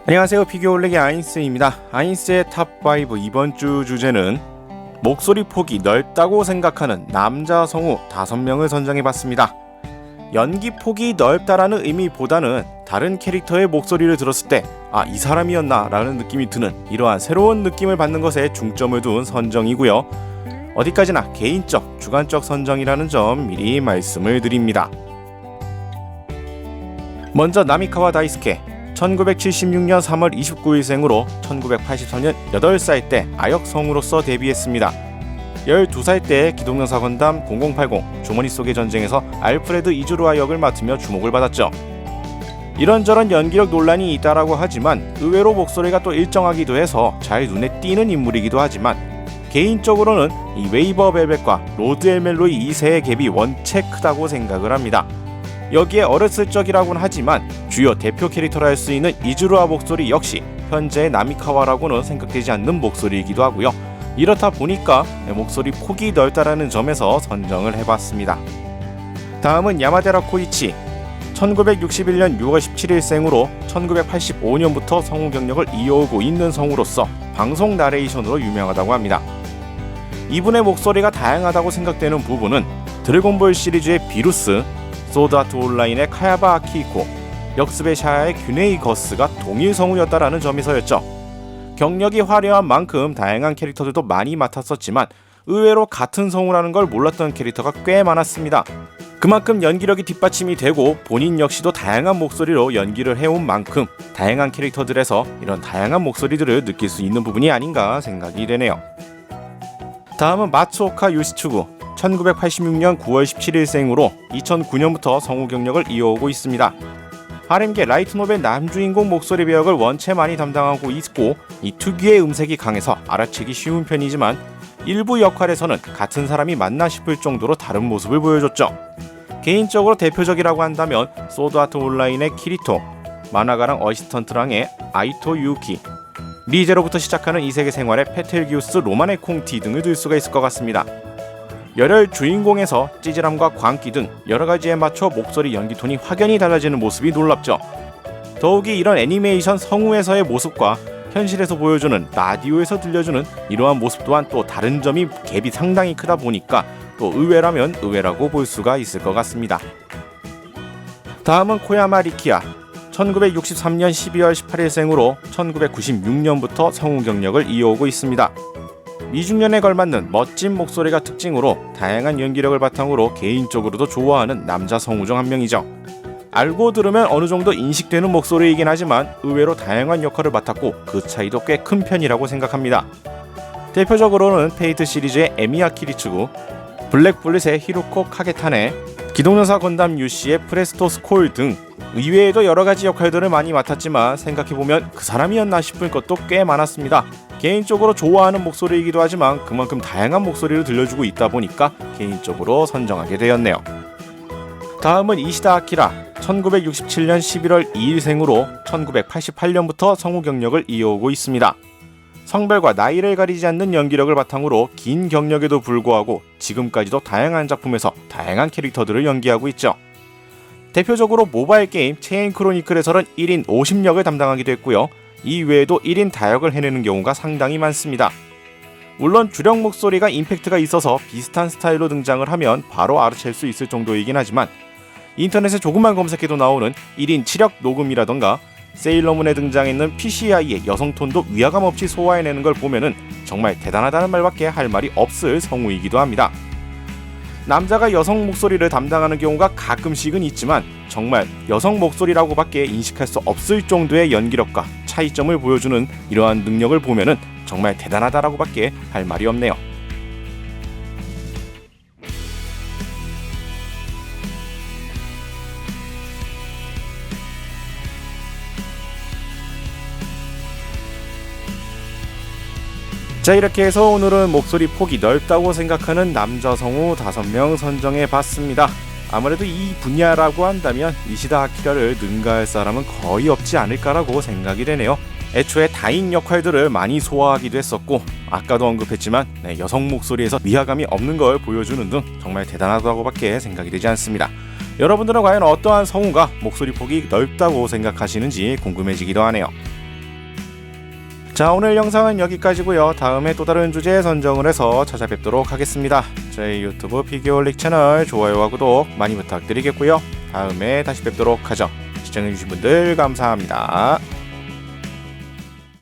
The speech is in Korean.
안녕하세요. 피규어올레기 아인스입니다. 아인스의 탑5 이번 주 주제는 목소리 폭이 넓다고 생각하는 남자 성우 5명을 선정해봤습니다. 연기 폭이 넓다라는 의미보다는 다른 캐릭터의 목소리를 들었을 때 이 사람이었나 라는 느낌이 드는 이러한 새로운 느낌을 받는 것에 중점을 둔 선정이고요. 어디까지나 개인적, 주관적 선정이라는 점 미리 말씀을 드립니다. 먼저 나미카와 다이스케 1976년 3월 29일생으로 1984년 8살 때 아역 성우로서 데뷔했습니다. 12살 때 기동전사 건담 0080 주머니 속의 전쟁에서 알프레드 이즈루아 역을 맡으며 주목을 받았죠. 이런저런 연기력 논란이 있다라고 하지만 의외로 목소리가 또 일정하기도 해서 잘 눈에 띄는 인물이기도 하지만 개인적으로는 이 웨이버 벨벳과 로드 엘멜로이 2세의 갭이 원체 크다고 생각을 합니다. 여기에 어렸을 적이라고는 하지만 주요 대표 캐릭터라 할 수 있는 이즈루아 목소리 역시 현재의 나미카와라고는 생각되지 않는 목소리이기도 하고요. 이렇다 보니까 목소리 폭이 넓다라는 점에서 선정을 해봤습니다. 다음은 야마데라 코이치 1961년 6월 17일생으로 1985년부터 성우 경력을 이어오고 있는 성우로서 방송 나레이션으로 유명하다고 합니다. 이분의 목소리가 다양하다고 생각되는 부분은 드래곤볼 시리즈의 비루스, 소드아트 온라인의 카야바 아키히코, 역습의 샤야의 균에이 거스가 동일 성우였다라는 점에서였죠. 경력이 화려한 만큼 다양한 캐릭터들도 많이 맡았었지만 의외로 같은 성우라는 걸 몰랐던 캐릭터가 꽤 많았습니다. 그만큼 연기력이 뒷받침이 되고 본인 역시도 다양한 목소리로 연기를 해온 만큼 다양한 캐릭터들에서 이런 다양한 목소리들을 느낄 수 있는 부분이 아닌가 생각이 되네요. 다음은 마츠오카 요시츠구 1986년 9월 17일생으로 2009년부터 성우 경력을 이어오고 있습니다. 하렘계 라이트노벨 남주인공 목소리 배역을 원체 많이 담당하고 있고 이 특유의 음색이 강해서 알아채기 쉬운 편이지만 일부 역할에서는 같은 사람이 맞나 싶을 정도로 다른 모습을 보여줬죠. 개인적으로 대표적이라고 한다면 소드아트 온라인의 키리토, 만화가랑 어시스턴트랑의 아이토 유키, 리제로부터 시작하는 이 세계 생활의 페텔기우스 로마네 콩티 등을 들 수가 있을 것 같습니다. 열혈 주인공에서 찌질함과 광기 등 여러가지에 맞춰 목소리 연기 톤이 확연히 달라지는 모습이 놀랍죠. 더욱이 이런 애니메이션 성우에서의 모습과 현실에서 보여주는 라디오에서 들려주는 이러한 모습 또한 또 다른 점이 갭이 상당히 크다 보니까 또 의외라면 의외라고 볼 수가 있을 것 같습니다. 다음은 코야마 리키야 1963년 12월 18일생으로 1996년부터 성우 경력을 이어오고 있습니다. 미중년에 걸맞는 멋진 목소리가 특징으로 다양한 연기력을 바탕으로 개인적으로도 좋아하는 남자 성우 중 한 명이죠. 알고 들으면 어느 정도 인식되는 목소리이긴 하지만 의외로 다양한 역할을 맡았고 그 차이도 꽤 큰 편이라고 생각합니다. 대표적으로는 페이트 시리즈의 에미야 키리츠구, 블랙블릿의 히로코 카게타네, 기동전사 건담 유시의 프레스토 스콜 등 이외에도 여러가지 역할들을 많이 맡았지만 생각해보면 그 사람이었나 싶을 것도 꽤 많았습니다. 개인적으로 좋아하는 목소리이기도 하지만 그만큼 다양한 목소리를 들려주고 있다 보니까 개인적으로 선정하게 되었네요. 다음은 이시다 아키라 1967년 11월 2일생으로 1988년부터 성우 경력을 이어오고 있습니다. 성별과 나이를 가리지 않는 연기력을 바탕으로 긴 경력에도 불구하고 지금까지도 다양한 작품에서 다양한 캐릭터들을 연기하고 있죠. 대표적으로 모바일 게임 체인 크로니클에서는 1인 50역을 담당하기도 했고요. 이 외에도 1인 다역을 해내는 경우가 상당히 많습니다. 물론 주력 목소리가 임팩트가 있어서 비슷한 스타일로 등장을 하면 바로 알아챌 수 있을 정도이긴 하지만 인터넷에 조금만 검색해도 나오는 1인 7역 녹음이라던가 세일러문에 등장했는 PCI의 여성톤도 위화감 없이 소화해내는 걸 보면은 정말 대단하다는 말밖에 할 말이 없을 성우이기도 합니다. 남자가 여성 목소리를 담당하는 경우가 가끔씩은 있지만 정말 여성 목소리라고밖에 인식할 수 없을 정도의 연기력과 차이점을 보여주는 이러한 능력을 보면은 정말 대단하다라고밖에 할 말이 없네요. 자, 이렇게 해서 오늘은 목소리 폭이 넓다고 생각하는 남자 성우 5명 선정해봤습니다. 아무래도 이 분야라고 한다면 이시다 아키라를 능가할 사람은 거의 없지 않을까라고 생각이 되네요. 애초에 다인 역할들을 많이 소화하기도 했었고 아까도 언급했지만 여성 목소리에서 위화감이 없는 걸 보여주는 등 정말 대단하다고밖에 생각이 되지 않습니다. 여러분들은 과연 어떠한 성우가 목소리 폭이 넓다고 생각하시는지 궁금해지기도 하네요. 자, 오늘 영상은 여기까지고요. 다음에 또 다른 주제 선정을 해서 찾아뵙도록 하겠습니다. 저희 유튜브 피규어올릭 채널 좋아요와 구독 많이 부탁드리겠고요. 다음에 다시 뵙도록 하죠. 시청해주신 분들 감사합니다.